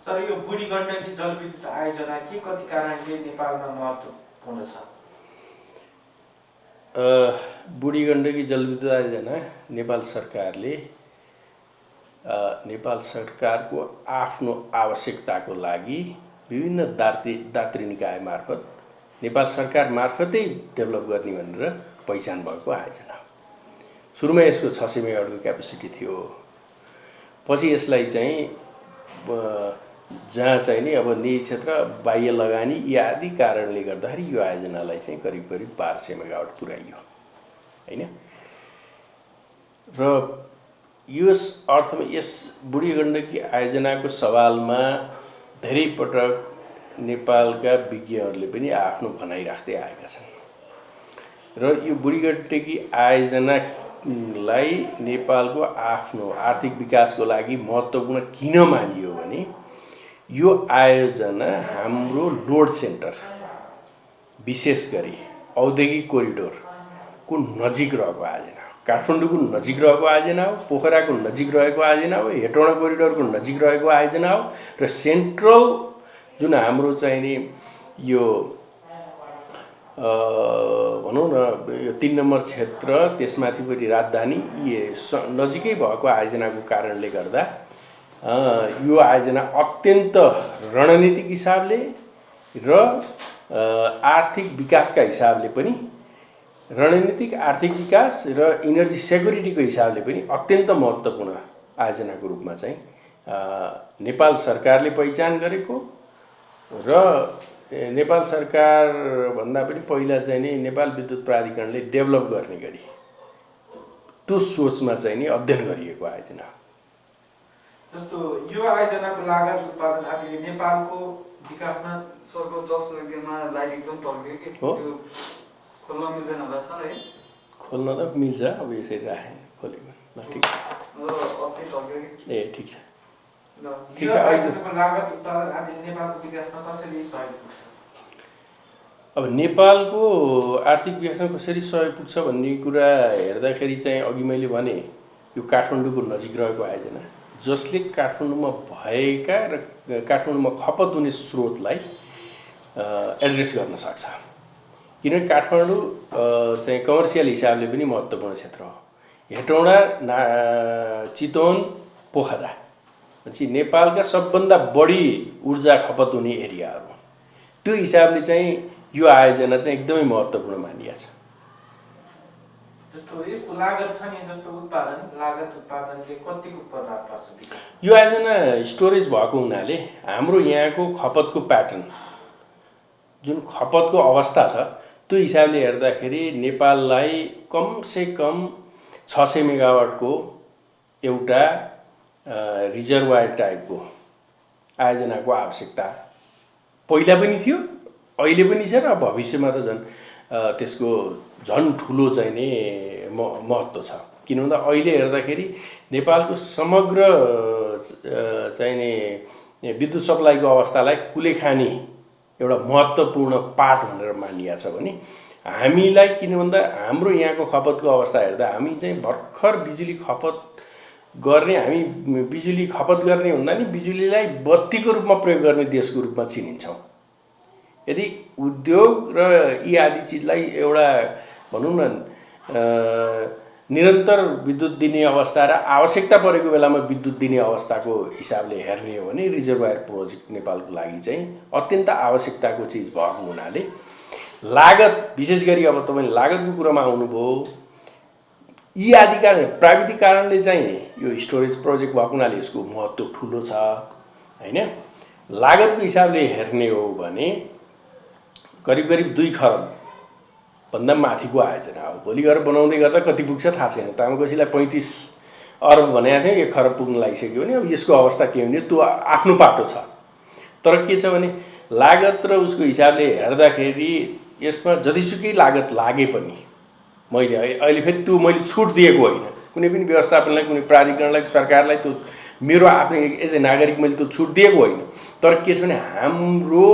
Sir यो बुढी गण्डकी जलविद्युत आयोजना के कति कारणले नेपालमा महत्त्वपूर्ण छ? बुढी गण्डकी जलविद्युत आयोजना नेपाल सरकारको आफ्नो आवश्यकताको लागि विभिन्न दात्री निकाय मार्फत नेपाल सरकार मार्फतै डेभलप गर्ने भनेर पहिचान भएको आयोजना। सुरुमा यसको 600 मेगावाटको क्यापेसिटी थियो। पछि यसलाई चाहिँ जहाँ चाहिँ नि अब निजी क्षेत्र बाह्य लगानी यी आदि कारणले गर्दाखेरि यो आयोजनालाई चाहिँ करिब 1200 मेगावाट पुर्याइयो हैन। र यस अर्थमा यस बुढी गण्डकी आयोजनाको सवालमा धेरै पटक नेपालका विज्ञहरूले पनि आफ्नो भनाइ राख्दै आएका छन्। र यो बुढी गण्डकी आयोजनालाई नेपालको आफ्नो आर्थिक विकासको लागि महत्त्वपूर्ण किन मानियो भने यो आयोजना हाम्रो लोड सेन्टर विशेष गरी औद्योगिक कोरिडोरको नजिक रहेको आयोजना हो। काठमाडौँको नजिक रहेको आयोजना हो, पोखराको नजिक रहेको आयोजना हो, हेटौँडा कोरिडोरको नजिक रहेको आयोजना हो र सेन्ट्रल जुन हाम्रो चाहिँ नि यो भनौँ न यो 3 नम्बर क्षेत्र त्यसमाथि पनि राजधानी नजिकै भएको आयोजनाको कारणले गर्दा यो आयोजना अत्यन्त रणनीतिक हिसाबले र आर्थिक विकासका हिसाबले पनि रणनीतिक आर्थिक विकास र इनर्जी सेक्युरिटीको हिसाबले पनि अत्यन्त महत्त्वपूर्ण आयोजनाको रूपमा चाहिँ नेपाल सरकारले पहिचान गरेको र नेपाल सरकार भन्दा पनि पहिला चाहिँ नि नेपाल विद्युत प्राधिकरणले डेभलप गर्ने गरी त्यो सोचमा चाहिँ नि अध्ययन गरिएको आयोजना हो। जस्तो यो आयोजनाको लागत उत्पादन आदिले नेपालको विकासमा सरको जसमा लागि एकदम टल्क्यो कि हो खोल्न मिल्दैन होला सर है? खोल्न त मिल्छ अब यसरी राखे खोलेको ल ठिक छ। अति टल्क्यो कि ए ठिक छ। यो आयोजनाको लागत उत्पादन आदिले नेपालको विकासमा कसरी सहयोग पुग्छ? अब नेपालको आर्थिक विकासमा कसरी सहयोग पुग्छ भन्ने कुरा हेर्दाखेरि चाहिँ अघि मैले भने यो काठमाडौँको नजिक रहेको आयोजना जसले काठमाडौँमा भएका र काठमाडौँमा खपत हुने स्रोतलाई एड्रेस गर्न सक्छ। किनभने काठमाडौँ चाहिँ कमर्सियल हिसाबले पनि महत्त्वपूर्ण क्षेत्र हो। हेटौँडा चितवन पोखरा पछि नेपालका सबभन्दा बढी ऊर्जा खपत हुने एरियाहरू। त्यो हिसाबले चाहिँ यो आयोजना चाहिँ एकदमै महत्त्वपूर्ण मानिएको छ। जस्तो यसको लागत छ नि जस्तो लागत उत्पादनले कतिको प्रभाव पर्छ? यो आयोजना स्टोरेज भएको हुनाले हाम्रो यहाँको खपतको प्याटर्न जुन खपतको अवस्था छ त्यो हिसाबले हेर्दाखेरि नेपाललाई कमसे कम 600 मेगावाटको एउटा रिजर्वायर टाइपको आयोजनाको आवश्यकता पहिला पनि थियो, अहिले पनि छ र भविष्यमा त झन् त्यसको झन् ठुलो चाहिँ नि महत्त्व छ। किन भन्दा अहिले हेर्दाखेरि नेपालको समग्र चाहिँ नि विद्युत सप्लाईको अवस्थालाई कुलेखानी एउटा महत्त्वपूर्ण पार्ट भनेर मानिएको छ भने हामीलाई किन भन्दा हाम्रो यहाँको खपतको अवस्था हेर्दा हामी चाहिँ भर्खर बिजुली खपत गर्ने भन्दा नि बिजुलीलाई बत्तीको रूपमा प्रयोग गर्ने देशको रूपमा चिनिन्छौँ। यदि उद्योग र यी आदि चिजलाई एउटा भनौँ न निरन्तर विद्युत दिने अवस्था र आवश्यकता परेको बेलामा विद्युत दिने अवस्थाको हिसाबले हेर्ने हो भने रिजर्वायर प्रोजेक्ट नेपालको लागि चाहिँ अत्यन्त आवश्यकताको चिज भएको हुनाले लागत विशेष गरी अब तपाईले लागतको कुरामा आउनुभयो। यी आदि कारण प्राविधिक कारणले चाहिँ यो स्टोरेज प्रोजेक्ट भएको हुनाले यसको महत्त्व ठुलो छ हैन। लागतको हिसाबले हेर्ने हो भने करिब 2 खरब भन्दा माथिको आयोजना हो। भोलि गएर बनाउँदै गर्दा कति पुग्छ थाहा छैन। तामाकोसीलाई 35 अरब भनेको थियो, 1 खरब पुग्न लागिसक्यो भने अब यसको अवस्था के हुने त्यो आफ्नो पाटो छ। तर के छ भने लागत र उसको हिसाबले हेर्दाखेरि यसमा जतिसुकै लागत लागे पनि मैले अहिले फेरि त्यो मैले छुट दिएको होइन कुनै पनि व्यवस्थापनलाई, कुनै प्राधिकरणलाई, सरकारलाई त्यो मेरो आफ्नो एज ए नागरिक मैले त्यो छुट दिएको होइन। तर के छ भने हाम्रो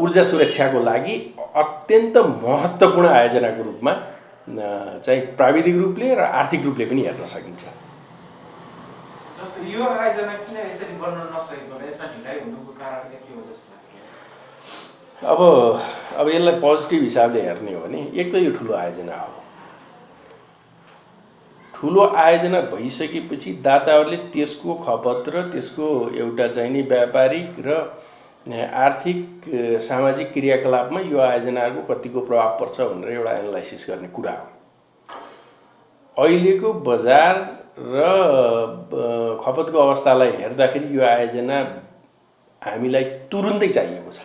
ऊर्जा सुरक्षाको लागि अत्यन्त महत्त्वपूर्ण आयोजनाको रूपमा चाहिँ प्राविधिक रूपले र आर्थिक रूपले पनि हेर्न सकिन्छ। जस्तो यो आयोजना किन यसरी बन्न नसकेको र यसमा ढिलाइ हुनुको कारण चाहिँ के हो जस्तो लाग्छ? अब यसलाई पोजिटिभ हिसाबले हेर्ने हो भने एक त यो ठुलो आयोजना हो। ठुलो आयोजना भइसकेपछि दाताहरूले त्यसको खपत र त्यसको एउटा चाहिँ नि व्यापारिक र आर्थिक सामाजिक क्रियाकलापमा यो आयोजनाको कतिको प्रभाव पर्छ भनेर एउटा एनालाइसिस गर्ने कुरा हो। अहिलेको बजार र खपतको अवस्थालाई हेर्दाखेरि यो आयोजना हामीलाई तुरुन्तै चाहिएको छ।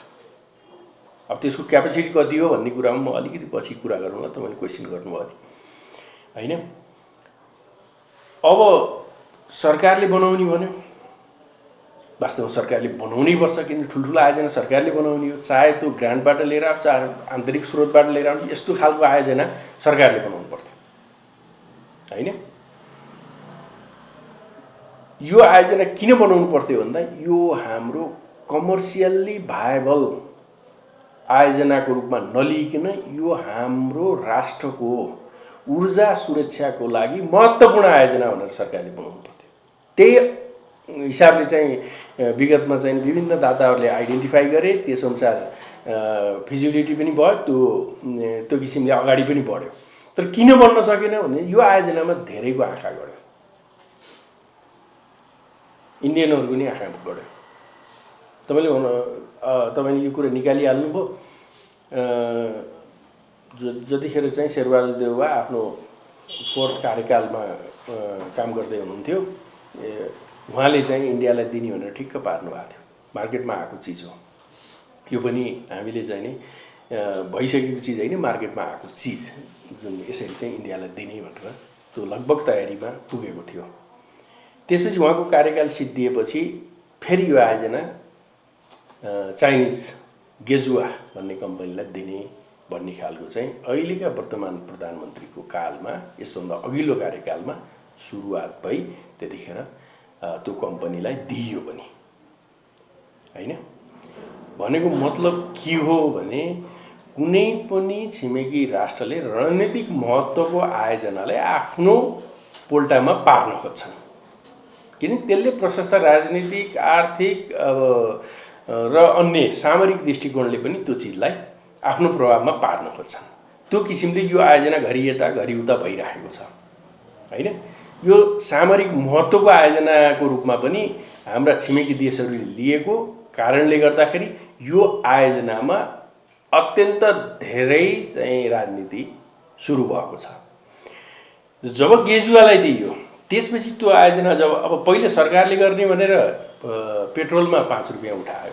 अब त्यसको क्यापेसिटी कति हो भन्ने कुरामा म अलिकति पछि कुरा गरौँला, तपाईँले क्वेसन गर्नुभयो भने होइन। अब सरकारले बनाउने भन्यो, वास्तवमा सरकारले बनाउनै पर्छ, किन ठुल्ठुलो आयोजना सरकारले बनाउने हो। चाहे त्यो ग्रान्टबाट लिएर आओस्, चाहे आन्तरिक स्रोतबाट लिएर आओस्, यस्तो खालको आयोजना सरकारले बनाउनु पर्थ्यो होइन। यो आयोजना किन बनाउनु पर्थ्यो भन्दा यो हाम्रो कमर्सियल्ली भायबल आयोजनाको रूपमा नलिकन यो हाम्रो राष्ट्रको ऊर्जा सुरक्षाको लागि महत्त्वपूर्ण आयोजना भनेर सरकारले बनाउनु पर्थ्यो। त्यही हिसाबले चाहिँ विगतमा चाहिँ विभिन्न दाताहरूले आइडेन्टिफाई गरे, त्यसअनुसार फिजिबिलिटी पनि भयो, त्यो किसिमले अगाडि पनि बढ्यो। तर किन बन्न सकेन भने यो आयोजनामा धेरैको आँखा गढ्यो, इन्डियनहरूको नि आँखा गढ्यो। तपाईँले यो कुरा निकालिहाल्नुभयो। जतिखेर चाहिँ शेरबहादुर देउवा आफ्नो 4th कार्यकालमा काम गर्दै हुनुहुन्थ्यो, उहाँले चाहिँ इन्डियालाई दिने भनेर ठिक्क पार्नु भएको थियो। मार्केटमा आएको चिज हो यो पनि, हामीले चाहिँ नि भइसकेको चिज होइन, मार्केटमा आएको चिज जुन यसरी चाहिँ इन्डियालाई दिने भनेर त्यो लगभग तयारीमा पुगेको थियो। त्यसपछि उहाँको कार्यकाल सिद्धिएपछि फेरि यो आयोजना चाइनिज गेजुवा भन्ने कम्पनीलाई दिने भन्ने खालको चाहिँ अहिलेका वर्तमान प्रधानमन्त्रीको कालमा, यसभन्दा अघिल्लो कार्यकालमा सुरुवात भई त्यतिखेर त्यो कम्पनीलाई दिइयो पनि होइन। भनेको मतलब के हो भने कुनै पनि छिमेकी राष्ट्रले रणनीतिक महत्त्वको आयोजनालाई आफ्नो पोल्टामा पार्न खोज्छन्, किन त्यसले प्रशस्त राजनीतिक, आर्थिक र अन्य सामरिक दृष्टिकोणले पनि त्यो चिजलाई आफ्नो प्रभावमा पार्न खोज्छन्। त्यो किसिमले यो आयोजना घरि यता घरि उता भइरहेको छ होइन। यो सामरिक महत्त्वको आयोजनाको रूपमा पनि हाम्रा छिमेकी देशहरूले लिएको कारणले गर्दाखेरि यो आयोजनामा अत्यन्त धेरै चाहिँ राजनीति सुरु भएको छ। जब गेजुवालाई दिइयो त्यसपछि त्यो आयोजना अब पहिले सरकारले गर्ने भनेर पेट्रोलमा 5 रुपियाँ उठायो,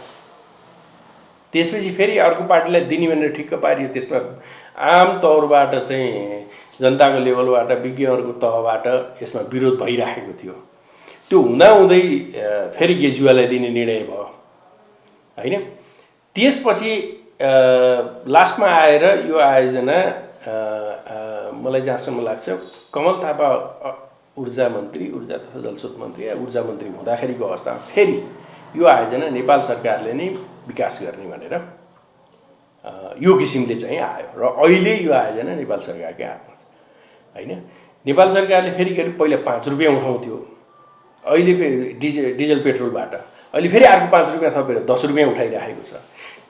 त्यसपछि फेरि अर्को पार्टीलाई दिने भनेर ठिक्क पारियो। त्यसमा आम तौरबाट चाहिँ जनताको लेभलबाट, विज्ञहरूको तहबाट यसमा विरोध भइरहेको थियो। त्यो हुँदाहुँदै फेरि गेजुवालाई दिने निर्णय भयो होइन। त्यसपछि लास्टमा आएर यो आयोजना मलाई जहाँसम्म लाग्छ कमल थापा ऊर्जा तथा जलस्रोत मन्त्री या ऊर्जा मन्त्री हुँदाखेरिको अवस्थामा फेरि यो आयोजना नेपाल सरकारले नै विकास गर्ने भनेर यो किसिमले चाहिँ आयो र अहिले यो आयोजना नेपाल सरकारकै हातमा छ होइन। नेपाल सरकारले फेरि पहिला 5 रुपियाँ उठाउँथ्यो, अहिले डिजल पेट्रोलबाट अहिले फेरि अर्को 5 रुपियाँ थपेर 10 रुपियाँ उठाइरहेको छ।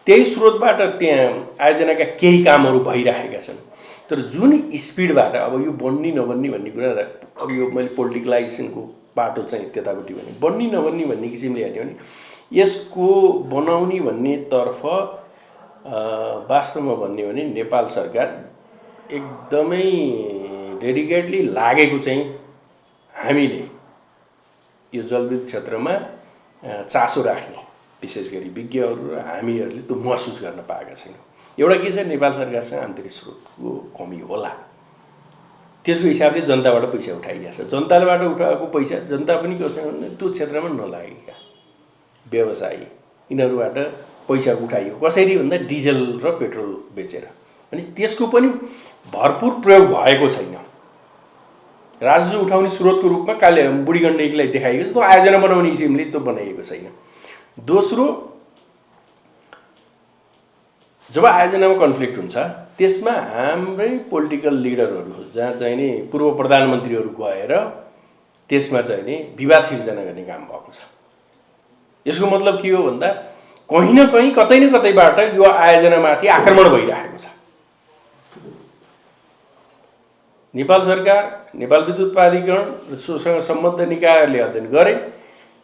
त्यही स्रोतबाट त्यहाँ आयोजनाका केही कामहरू भइरहेका छन्। तर जुन स्पिडबाट अब यो बन्ने नबन्ने भन्ने कुरा, अब यो मैले पोलिटिकलाइजेसनको बाटो चाहिँ त्यतापट्टि भने बन्ने नबन्ने भन्ने किसिमले हेर्ने भने यसको बनाउने भन्ने तर्फ वास्तवमा भन्ने हो भने नेपाल सरकार एकदमै डेडिकेटली लागेको चाहिँ हामीले यो जलविद्युत क्षेत्रमा चासो राख्ने विशेष गरी विज्ञहरू र हामीहरूले त्यो महसुस गर्न पाएका छैनौँ। एउटा के छ, नेपाल सरकारसँग आन्तरिक स्रोतको कमी होला, त्यसको हिसाबले जनताबाट पैसा उठाइएको छ। जनताबाट उठाएको पैसा जनता पनि त्यो क्षेत्रमा नलागेका व्यवसायी यिनीहरूबाट पैसा उठाइयो। कसरी भन्दा डिजल र पेट्रोल बेचेर, अनि त्यसको पनि भरपुर प्रयोग भएको छैन। राजस्व उठाउने स्रोतको रूपमा बुढी गण्डकीलाई देखाइएको छ, त्यो आयोजना बनाउने किसिमले त्यो बनाइएको छैन। दोस्रो, जब आयोजनामा कन्फ्लिक्ट हुन्छ त्यसमा हाम्रै पोलिटिकल लिडरहरू जहाँ चाहिँ नि पूर्व प्रधानमन्त्रीहरू गएर त्यसमा चाहिँ नि विवाद सिर्जना गर्ने काम भएको छ। यसको मतलब के हो भन्दा कहीँ न कहीँ कतै न कतैबाट यो आयोजनामाथि आक्रमण भइरहेको छ। नेपाल सरकार, नेपाल विद्युत प्राधिकरण र सोसँग सम्बद्ध निकायहरूले अध्ययन गरे,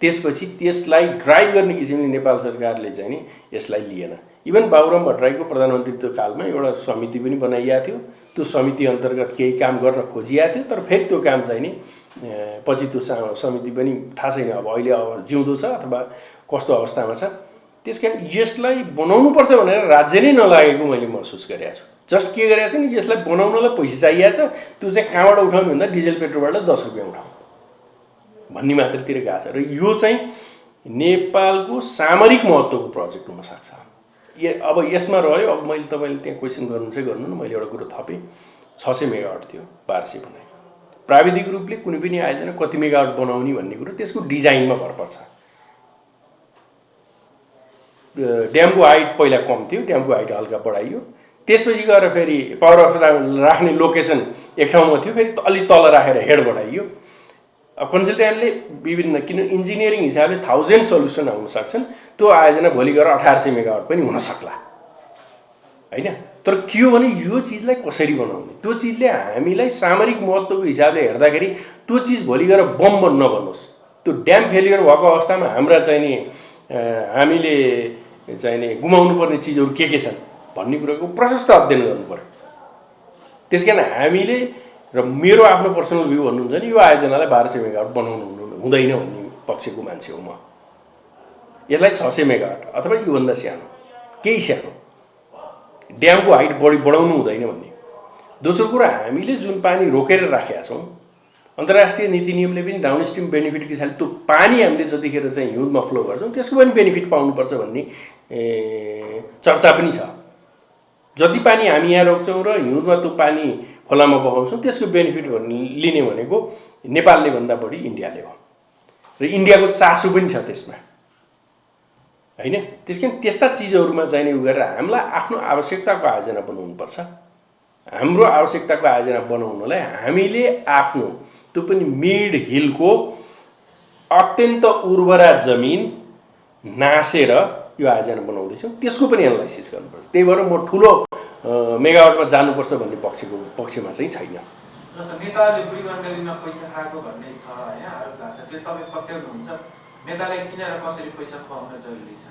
त्यसपछि त्यसलाई ड्राइभ गर्ने किसिमले नेपाल सरकारले चाहिँ नि यसलाई लिएन। इभन बाबुराम भट्टराईको प्रधानमन्त्रीत्व कालमा एउटा समिति पनि बनाइएको थियो, त्यो समिति अन्तर्गत केही काम गर्न खोजिएको थियो, तर फेरि त्यो काम चाहिँ नि पछि त्यो समिति पनि थाहा छैन अब अहिले अब जिउँदो छ अथवा कस्तो अवस्थामा छ। त्यसकारण यसलाई बनाउनुपर्छ भनेर राज्य नै नलागेको मैले महसुस गरेको छु। जस्ट के गरेको छु नि, यसलाई बनाउनलाई पैसा चाहिएको छ, त्यो चाहिँ कहाँबाट उठाउने भन्दा डिजेल पेट्रोलबाट 10 रुपियाँ उठाउँ भन्ने मात्रतिर गएको छ। र यो चाहिँ नेपालको सामरिक महत्त्वको प्रोजेक्ट हुनसक्छ। अब यसमा रह्यो, अब मैले तपाईँले त्यहाँ क्वेसन गर्नु चाहिँ गर्नु न, मैले एउटा कुरो थपेँ। 600 मेगावाट थियो, 1200 बनाएँ। प्राविधिक रूपले कुनै पनि आयोजना कति मेगावाट बनाउने भन्ने कुरो त्यसको डिजाइनमा भर पर्छ। ड्यामको हाइट पहिला कम थियो, ड्यामको हाइट हल्का बढाइयो, त्यसपछि गएर फेरि पावर अफ राख्ने लोकेसन एक ठाउँमा थियो, फेरि अलि तल राखेर हेड बढाइयो। अब कन्सल्टेन्टले विभिन्न, किन इन्जिनियरिङ हिसाबले 1000 सल्युसन आउन सक्छन्, त्यो आयोजना भोलि गएर 1800 मेगावाट पनि हुन सक्ला हैन। तर के हो भने यो चिजलाई कसरी बनाउने, त्यो चिजले हामीलाई सामरिक महत्त्वको हिसाबले हेर्दाखेरि त्यो चिज भोलि गएर बम नबनोस्। त्यो ड्याम फेलियर भएको अवस्थामा हाम्रा चाहिँ नि हामीले चाहिँ नि गुमाउनु पर्ने चिजहरू के छन् भन्ने कुराको प्रशस्त अध्ययन गर्नु पर्यो। त्यसकारण हामीले, र मेरो आफ्नो पर्सनल भ्यू भन्नुहुन्छ नि, यो आयोजनालाई 1200 मेगावाट बनाउनु हुँदैन भन्ने पक्षको मान्छे हो म। यसलाई 600 मेगावाट अथवा योभन्दा सानो, केही सानो ड्यामको हाइट बढाउनु हुँदैन भन्ने। दोस्रो कुरा, हामीले जुन पानी रोकेर राखेका छौँ, अन्तर्राष्ट्रिय नीति नियमले पनि डाउनस्ट्रिम बेनिफिटको हिसाबले त्यो पानी हामीले जतिखेर चाहिँ हिउँदमा फ्लो गर्छौँ त्यसको पनि बेनिफिट पाउनुपर्छ भन्ने चर्चा पनि छ। जति पानी हामी यहाँ रोक्छौँ र हिउँदमा त्यो पानी खोलामा बगाउँछौँ त्यसको बेनिफिट लिने भनेको नेपालले भन्दा बढी इन्डियाले हो, र इन्डियाको चासो पनि छ त्यसमा हैन। त्यसकारण त्यस्ता चिजहरूमा चाहिने उ गरेर हामीलाई आफ्नो आवश्यकताको आयोजना बनाउनुपर्छ। हाम्रो आवश्यकताको आयोजना बनाउनलाई हामीले आफ्नो त्यो पनि मिड हिलको अत्यन्त उर्वरा जमिन नासेर यो आयोजना बनाउँदैछौँ, त्यसको पनि एनालाइसिस गर्नुपर्छ। त्यही भएर म ठुलो मेगावाटमा जानुपर्छ भन्ने पक्षमा चाहिँ छैन। नेताहरूले बुढी गण्डकीमा पैसा खाएको भन्ने छ हैन, आरोप लाग्छ। त्यो तपाईँ पत्याउनुहुन्छ, नेतालाई किन र कसरी पैसा खुवाउन जरुरी छ?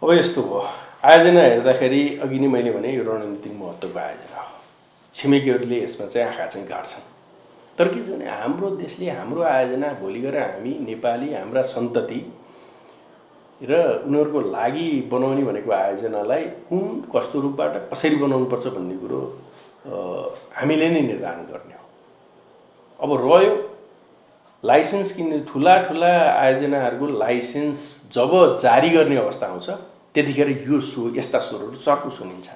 अब यस्तो हो, आयोजना हेर्दाखेरि अघि नै मैले भने यो रणनीतिक महत्त्वको आयोजना हो। छिमेकीहरूले यसमा चाहिँ आँखा चाहिँ गाड्छन्, तर के छ भने हाम्रो देशले हाम्रो आयोजना भोलि गएर हामी नेपाली, हाम्रा सन्तति र उनीहरूको लागि बनाउने भनेको आयोजनालाई कुन कस्तो रूपबाट कसरी बनाउनुपर्छ भन्ने कुरो हामीले नै निर्धारण गर्ने हो। अब रह्यो लाइसेन्स किन्ने, ठुला ठुला आयोजनाहरूको लाइसेन्स जब जारी गर्ने अवस्था आउँछ त्यतिखेर यो यस्ता स्वरहरू चर्को सुनिन्छ।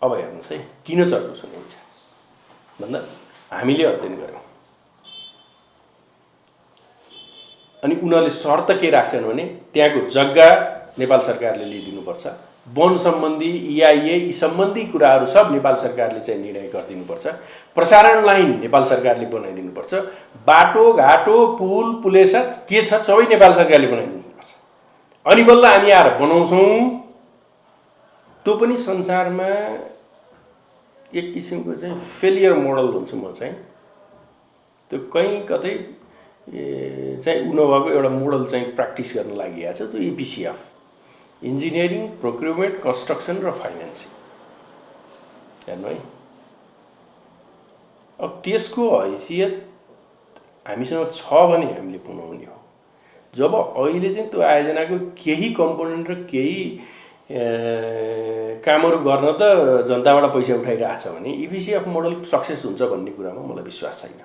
अब हेर्नुहोस् है, किन चर्को सुनिन्छ भन्दा हामीले अध्ययन गऱ्यौँ। अनि उनीहरूले शर्त के राख्छन् भने त्यहाँको जग्गा नेपाल सरकारले लिइदिनुपर्छ, वन सम्बन्धी EIA यी सम्बन्धी कुराहरू सब नेपाल सरकारले चाहिँ निर्णय गरिदिनुपर्छ, प्रसारण लाइन नेपाल सरकारले बनाइदिनुपर्छ, बाटो घाटो पुल पुलेसा के छ सबै नेपाल सरकारले बनाइदिनुपर्छ। अनि बल्ल हामी आएर बनाउँछौँ। त्यो पनि संसारमा एक किसिमको चाहिँ फेलियर मोडल भन्छु म चाहिँ। त्यो कहीँ कतै चाहिँ नभएको एउटा मोडल चाहिँ प्र्याक्टिस गर्न लागि छ। त्यो EPCF, इन्जिनियरिङ प्रोक्युरमेन्ट कन्स्ट्रक्सन र फाइनेन्सिङ हेर्नु है। अब त्यसको हैसियत हामीसँग छ भने हामीले बनाउने हो। जब अहिले चाहिँ त्यो आयोजनाको केही कम्पोनेन्ट र केही कामहरू गर्न त जनताबाट पैसा उठाइरहेछ भने EPCF मोडल सक्सेस हुन्छ भन्ने कुरामा मलाई विश्वास छैन।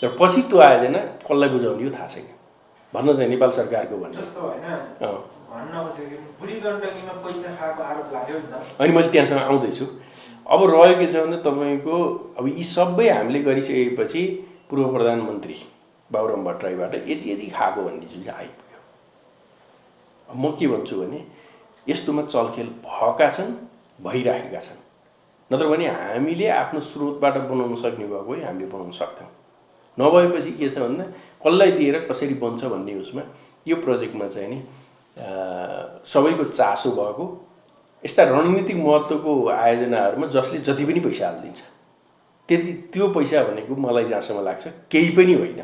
तर पछि त्यो आयोजना कसलाई बुझाउने हो थाहा छैन। भन्न चाहिँ नेपाल सरकारको भन्ने जस्तो हैन, भन्न खोजेको बुढी गण्डकीमा पैसा खाएको आरोप लाग्यो नि त। अनि मैले त्यहाँसँग आउँदैछु। अब रह्यो के छ भने तपाईँको अब यी सबै हामीले गरिसकेपछि पूर्व प्रधानमन्त्री बाबुराम भट्टराईबाट यति खाएको भन्ने चिज आइपुग्यो। म के भन्छु भने यस्तोमा चलखेल भएका छन्, भइराखेका छन्। नत्र भने हामीले आफ्नो स्रोतबाट बनाउन सक्ने भएको हामीले बनाउन सक्थ्यौँ। नभएपछि के छ भन्दा कसलाई दिएर कसरी बन्छ भन्ने उसमा यो प्रोजेक्टमा चाहिँ नि सबैको चासो भएको यस्ता रणनीतिक महत्त्वको आयोजनाहरूमा जसले जति पनि पैसा हालिदिन्छ त्यति त्यो पैसा भनेको मलाई जहाँसम्म लाग्छ केही पनि होइन,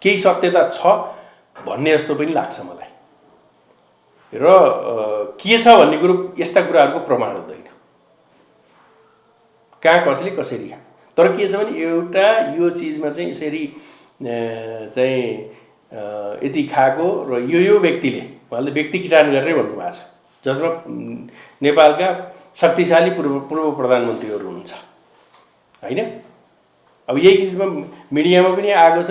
केही सत्यता छ भन्ने जस्तो पनि लाग्छ मलाई। र के छ भन्ने कुरो यस्ता कुराहरूको प्रमाण हुँदैन, कहाँ कसले कसरी खा। तर के छ भने एउटा यो चिजमा चाहिँ यसरी चाहिँ यति खाएको र यो व्यक्तिले उहाँले व्यक्ति किटान गरेर भन्नुभएको छ, जसमा नेपालका शक्तिशाली पूर्व प्रधानमन्त्रीहरू हुनुहुन्छ होइन। अब यही चिजमा मिडियामा पनि आएको छ,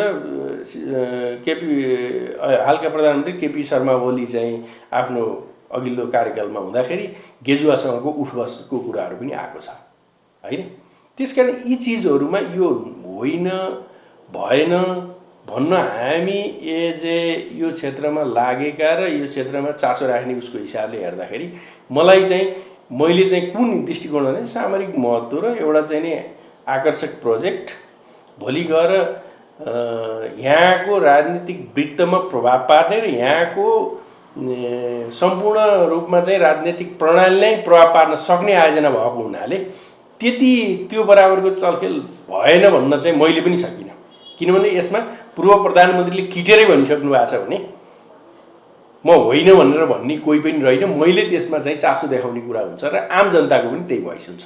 हालका प्रधानमन्त्री केपी शर्मा ओली चाहिँ आफ्नो अघिल्लो कार्यकालमा हुँदाखेरि गेजुवासँगको उठबसको कुराहरू पनि आएको छ होइन। त्यसकारण यी चिजहरूमा यो होइन भएन भन्न हामी यो क्षेत्रमा लागेका र यो क्षेत्रमा चासो राख्ने उसको हिसाबले हेर्दाखेरि मैले चाहिँ कुन दृष्टिकोण भने सामरिक महत्त्व र एउटा चाहिँ नि आकर्षक प्रोजेक्ट भोलि गएर यहाँको राजनीतिक वृत्तमा प्रभाव पार्ने र यहाँको सम्पूर्ण रूपमा चाहिँ राजनीतिक प्रणालीलाई प्रभाव पार्न सक्ने आयोजना भएको हुनाले त्यति त्यो बराबरको चलखेल भएन भन्न चाहिँ मैले पनि सकिनँ। किनभने यसमा पूर्व प्रधानमन्त्रीले किटेरै भनिसक्नु भएको छ भने म होइन भनेर भन्ने कोही पनि रहेन। मैले त्यसमा चाहिँ चासो देखाउने कुरा हुन्छ र आम जनताको पनि त्यही भोइस हुन्छ।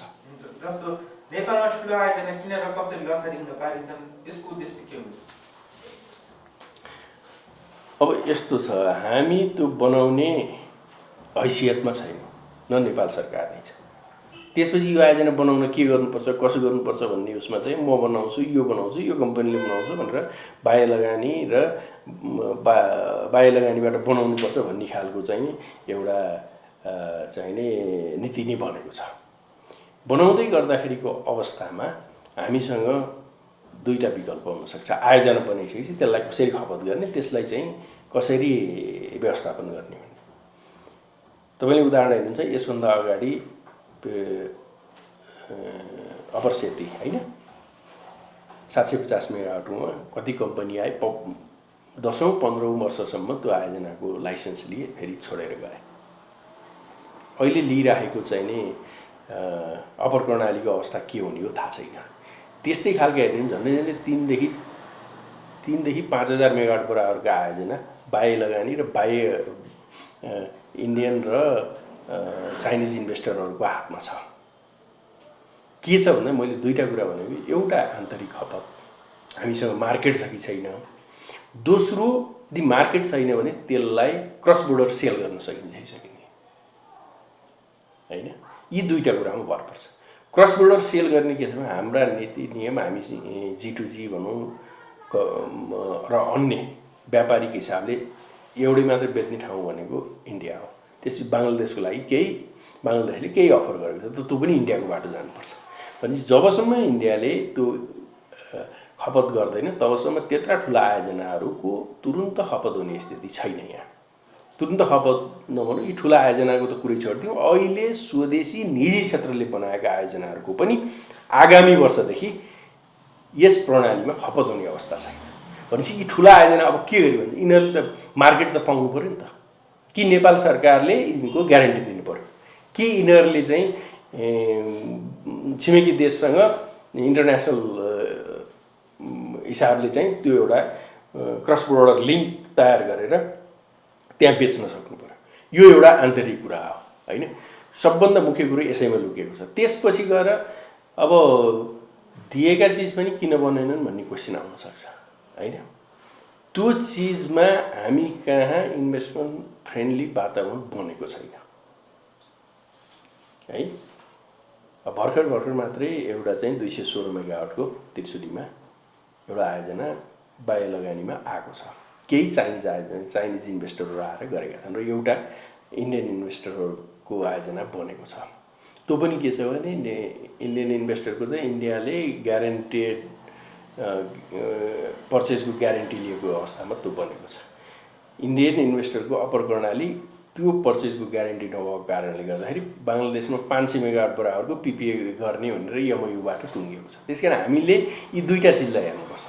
जस्तो नेपालमा ठुलो आयोजना किन र कसरी लथालिङ्ग पारिन्छन्, यसको उद्देश्य के हुन्छ? अब यस्तो छ, हामी त्यो बनाउने हैसियतमा छैन, न नेपाल सरकार नै छ। त्यसपछि यो आयोजना बनाउन के गर्नुपर्छ कसो गर्नुपर्छ भन्ने उसमा चाहिँ म बनाउँछु यो कम्पनीले बनाउँछ भनेर बाह्य लगानी र बाह्य लगानीबाट बनाउनुपर्छ भन्ने खालको चाहिँ एउटा चाहिँ नि नीति नै बनेको छ। बनाउँदै गर्दाखेरिको अवस्थामा हामीसँग दुईटा विकल्प हुनसक्छ। आयोजना बनाइसकेपछि त्यसलाई कसरी खपत गर्ने, त्यसलाई चाहिँ कसरी व्यवस्थापन गर्ने भन्ने। तपाईँले उदाहरण हेर्नुहुन्छ, यसभन्दा अगाडि अपर सेती होइन 750 मेगावाटमा कति कम्पनी आए, 10औं 15औं वर्षसम्म त्यो आयोजनाको लाइसेन्स लिए, फेरि छोडेर गए। अहिले लिइराखेको चाहिँ नि अपर कर्णालीको अवस्था के हुने हो थाहा छैन। त्यस्तै खालको हेर्ने झन्डै 3 देखि 5000 मेगावाट बराबरको आयोजना बाह्य लगानी र बाह्य इन्डियन र चाइनिज इन्भेस्टरहरूको हातमा छ। के छ भन्दा मैले दुईटा कुरा भनेको, एउटा आन्तरिक खपत हामीसँग मार्केट छ कि छैन, दोस्रो यदि मार्केट छैन भने त्यसलाई क्रस बोर्डर सेल गर्न सकिन्छ कि सकिने होइन। यी दुईटा कुरामा भर पर्छ। क्रस बोर्डर सेल गर्ने के छ भने हाम्रा नीति नियम, हामी G2G भनौँ र अन्य व्यापारिक हिसाबले एउटै मात्रै बेच्ने ठाउँ भनेको इन्डिया हो। त्यसपछि बङ्गलादेशको लागि बङ्गलादेशले केही अफर गरेको छ, त्यो पनि इन्डियाको बाटो जानुपर्छ। भनेपछि जबसम्म इन्डियाले त्यो खपत गर्दैन तबसम्म त्यत्रा ठुला आयोजनाहरूको तुरुन्त खपत हुने स्थिति छैन। यहाँ तुरुन्त खपत नभनौँ, यी ठुला आयोजनाको त कुरै छोडिदिउँ, अहिले स्वदेशी निजी क्षेत्रले बनाएका आयोजनाहरूको पनि आगामी वर्षदेखि यस प्रणालीमा खपत हुने अवस्था छैन। भनेपछि यी ठुला आयोजना अब के गर्यो भने यिनीहरूले त मार्केट त पाउनु पऱ्यो नि त। कि नेपाल सरकारले यिनको ग्यारेन्टी दिनु पऱ्यो, कि यिनीहरूले चाहिँ छिमेकी देशसँग इन्टरनेसनल हिसाबले चाहिँ त्यो एउटा क्रस बोर्डर लिङ्क तयार गरेर त्यहाँ बेच्न सक्नु पर्यो। यो एउटा आन्तरिक कुरा हो होइन। सबभन्दा मुख्य कुरो यसैमा लुकेको छ। त्यसपछि गएर अब दिएका चिज पनि किन बनेनन् भन्ने क्वेसन आउन सक्छ होइन। त्यो चिजमा हामी कहाँ इन्भेस्टमेन्ट फ्रेन्डली वातावरण बनेको छैन है। भर्खर मात्रै एउटा चाहिँ 216 मेगावाटको त्रिशुलीमा एउटा आयोजना बाह्य लगानीमा आएको छ। केही चाइनिज इन्भेस्टरहरू आएर गरेका छन् र एउटा इन्डियन इन्भेस्टरहरूको आयोजना बनेको छ। त्यो पनि के छ भने इन्डियन इन्भेस्टरको चाहिँ इन्डियाले ग्यारेन्टेड पर्चेजको ग्यारेन्टी लिएको अवस्थामा त्यो बनेको छ। इन्डियन इन्भेस्टरको अपर कर्णाली त्यो पर्चेजको ग्यारेन्टी नभएको कारणले गर्दाखेरि बङ्गलादेशमा 500 मेगावाट बराबरको पिपिए गर्ने भनेर एमओयूबाट टुङ्गिएको छ। त्यसकारण हामीले यी दुईटा चिजलाई हेर्नुपर्छ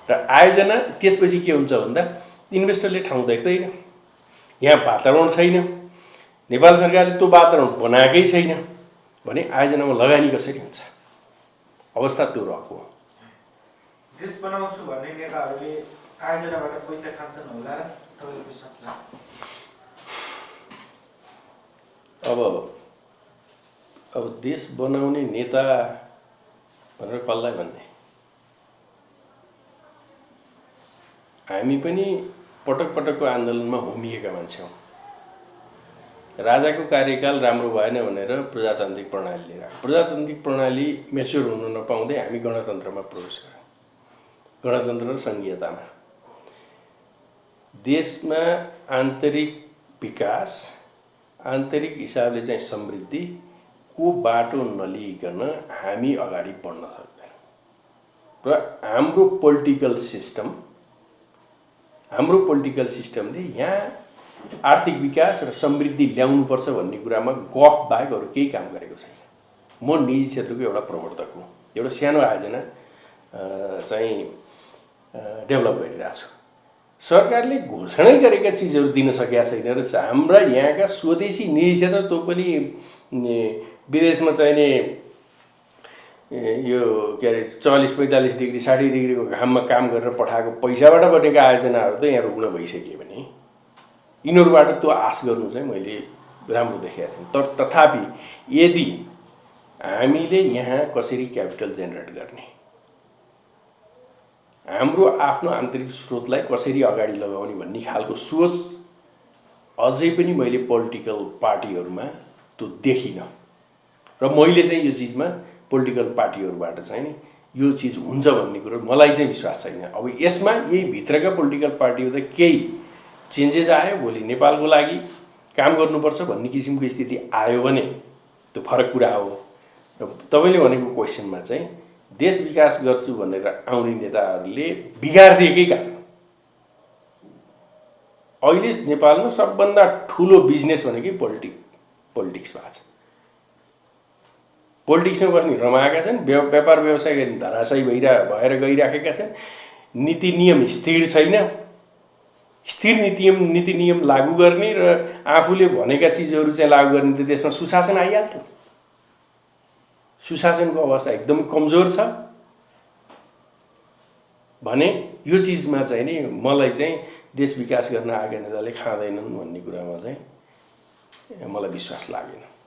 र आयोजना त्यसपछि के हुन्छ भन्दा इन्भेस्टरले ठाउँ देख्दैन, यहाँ वातावरण छैन, नेपाल सरकारले त्यो वातावरण बनाएकै छैन भने आयोजनामा लगानी कसरी हुन्छ? अवस्था त्यो रहेको हो। देश बनाउँछु भन्ने नेताहरूले आयोजनाबाट पैसा खान्छन् होला र तपाईँको विश्वास लाग्छ? अब देश बनाउने नेता भनेर कसलाई भन्ने? हामी पनि पटक पटकको आन्दोलनमा होमिएका मान्छे हौँ। राजाको कार्यकाल राम्रो भएन भनेर प्रजातान्त्रिक प्रणाली लिएर आयो। प्रजातान्त्रिक प्रणाली मेच्योर हुन नपाउँदै हामी गणतन्त्रमा प्रवेश गऱ्यौँ। गणतन्त्र र सङ्घीयतामा देशमा आन्तरिक विकास, आन्तरिक हिसाबले चाहिँ समृद्धिको बाटो नलिइकन हामी अगाडि बढ्न सक्दैनौँ। र हाम्रो पोलिटिकल सिस्टमले यहाँ आर्थिक विकास र समृद्धि ल्याउनुपर्छ भन्ने कुरामा गफ बाहेक अरू केही काम गरेको छैन। म निजी क्षेत्रको एउटा प्रवर्तक हुँ, एउटा सानो आयोजना चाहिँ डेभलप गरिरहेको छु। सरकारले घोषणै गरेका चिजहरू दिन सकेका छैन र हाम्रा यहाँका स्वदेशी निजी क्षेत्र त्यो पनि विदेशमा चाहिने यो के अरे 40-45 डिग्री 60 डिग्रीको घाममा काम गरेर पठाएको पैसाबाट बनेका आयोजनाहरू त यहाँ रुग्न भइसक्यो भने यिनीहरूबाट त्यो आश गर्नु चाहिँ मैले राम्रो देखेको थिएँ। तर तथापि यदि हामीले यहाँ कसरी क्यापिटल जेनेरेट गर्ने, हाम्रो आफ्नो आन्तरिक स्रोतलाई कसरी अगाडि लगाउने भन्ने खालको सोच अझै पनि मैले पोलिटिकल पार्टीहरूमा त्यो देखिनँ। र मैले चाहिँ यो चिजमा पोलिटिकल पार्टीहरूबाट चाहिँ नि यो चिज हुन्छ भन्ने कुरो मलाई चाहिँ विश्वास छैन। अब यसमा यही भित्रका पोलिटिकल पार्टीहरू त केही चेन्जेस आयो, भोलि नेपालको लागि काम गर्नुपर्छ भन्ने किसिमको स्थिति आयो भने त्यो फरक कुरा हो। र तपाईँले भनेको क्वेसनमा चाहिँ देश विकास गर्छु भनेर आउने नेताहरूले बिगारिदिएकै कारण अहिले नेपालमा सबभन्दा ठुलो बिजनेस भनेकै पोलिटिक्स भएको छ। पोलिटिक्समा बस्ने रमाएका छन्, व्यापार व्यवसाय गर्ने धराशयी भएर गइराखेका छन्। नीति नियम स्थिर छैन। स्थिर नीति नियम लागू गर्ने र आफूले भनेका चिजहरू चाहिँ लागू गर्ने त त्यसमा सुशासन आइहाल्थ्यो। सुशासनको अवस्था एकदम कमजोर छ भने यो चिजमा चाहिँ नि मलाई चाहिँ देश विकास गर्न आएका नेताले खाँदैनन् भन्ने कुरामा चाहिँ मलाई विश्वास लागेन।